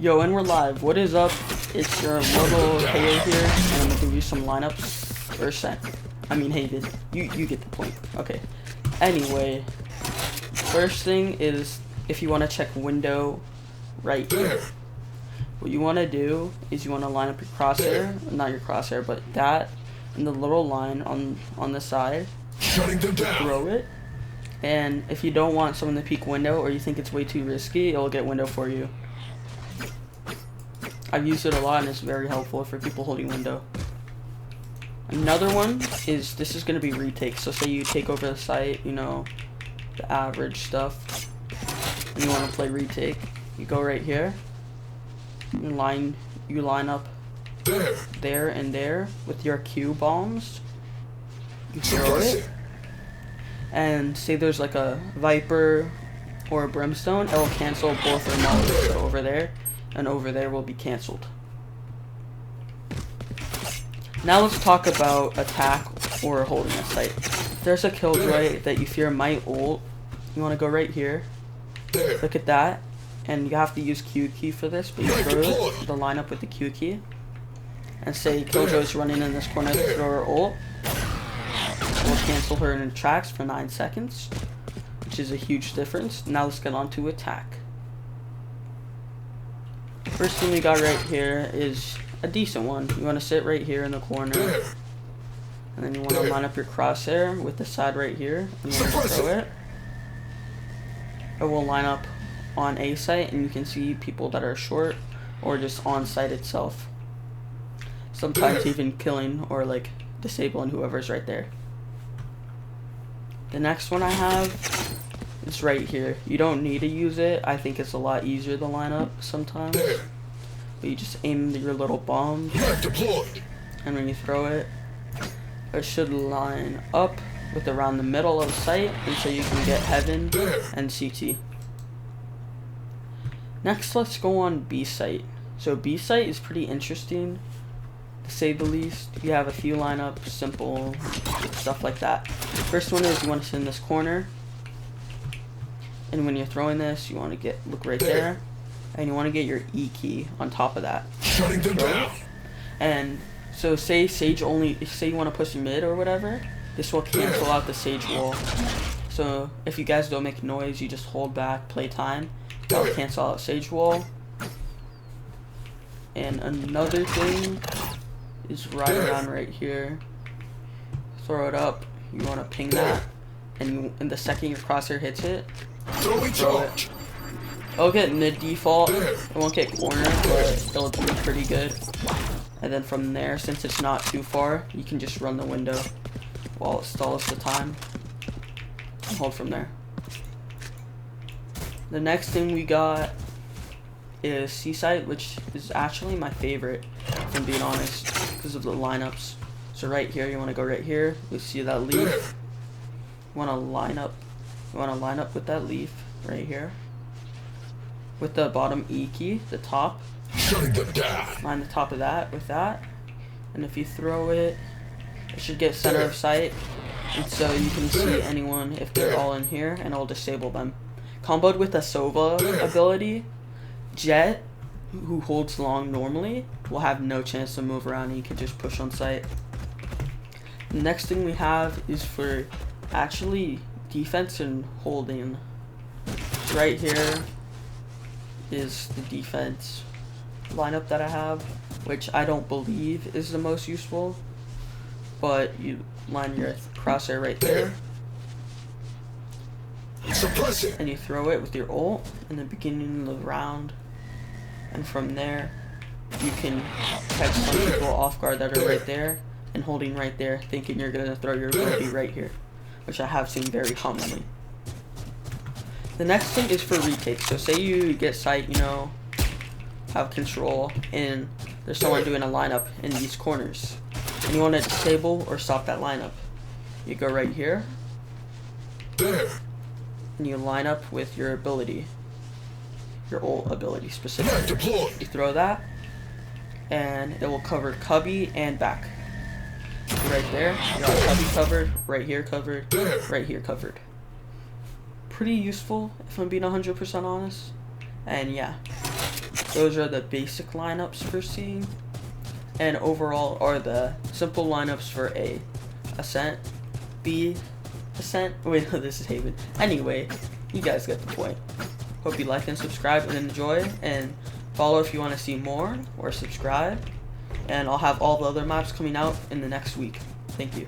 Yo, and we're live. What is up? It's your little Kayo here, and I'm gonna give you some lineups for a sec. I mean, Hayden, you get the point. Okay. Anyway, first thing is if you want to check window right here. What you want to do is you want to line up your crosshair, not your crosshair, but that and the little line on the side. Shutting them down. Throw it. And if you don't want someone to peek window or you think it's way too risky, it'll get window for you. I've used it a lot and it's very helpful for people holding window. Another one is, this is going to be retakes. So say you take over the site, you know, the average stuff, and you want to play retake. You go right here, you line up there and there with your Q bombs. You throw it, and say there's like a Viper or a Brimstone, it will cancel both their knowledge. So over there and over there will be cancelled. Now let's talk about attack or holding a site. If there's a killjoy that you fear might ult, you want to go right here. Look at that, and you have to use Q key for this, but you throw the lineup with the Q key. And say killjoy's running in this corner to throw her ult. We'll cancel her in her tracks for 9 seconds, which is a huge difference. Now let's get on to attack. First thing we got right here is a decent one. You want to sit right here in the corner, and then you want to line up your crosshair with the side right here, and then throw it. It will line up on A site, and you can see people that are short or just on site itself. Sometimes even killing or like disabling whoever's right there. The next one I have is right here. You don't need to use it. I think it's a lot easier to line up sometimes. But you just aim your little bomb, and when you throw it, it should line up with around the middle of the site, and so you can get heaven and CT. Next, let's go on B site. So B site is pretty interesting, to say the least. You have a few lineups, simple stuff like that. First one is you want to sit in this corner, and when you're throwing this, you want to look right there, and you want to get your E key on top of that. Shutting them down. And so say Sage only, say you want to push mid or whatever, this will cancel out the Sage wall. So if you guys don't make noise, you just hold back, play time, that'll cancel out Sage wall. And another thing is right around right here. Throw it up, you want to ping that, and the second your crosshair hits it, throw it. It'll get mid default, it won't get corner, but it'll do pretty good. And then from there, since it's not too far, you can just run the window while it stalls the time and hold from there. The next thing we got is Seaside, which is actually my favorite, if I'm being honest, because of the lineups. So right here, you want to go right here, you see that leaf, you want to line up with that leaf right here with the bottom E key, the top. Shutting them down. Line the top of that with that, and if you throw it, it should get center of sight, and so you can see anyone if they're all in here, and it'll disable them. Comboed with a Sova ability, Jet, who holds long normally, will have no chance to move around, and you can just push on sight. The next thing we have is for actually defense and holding. Right here is the defense lineup that I have, which I don't believe is the most useful, but you line your crosshair right there, and you throw it with your ult in the beginning of the round, and from there you can catch some people off guard that are right there and holding right there, thinking you're gonna throw your ability right here, which I have seen very commonly. The next thing is for retakes. So say you get sight, you know, have control, and there's someone doing a lineup in these corners, and you want to disable or stop that lineup. You go right here, and you line up with your ability, your ult ability specifically. You throw that, and it will cover cubby and back. Right there, you got cubby covered, right here covered, right here covered. Pretty useful, if I'm being 100% honest. And yeah, Those are the basic lineups for C. And overall are the simple lineups for A. Ascent, B, Ascent. Wait, no, this is Haven. Anyway, you guys get the point. Hope you like and subscribe and enjoy, and follow if you want to see more, or subscribe. And I'll have all the other maps coming out in the next week. Thank you.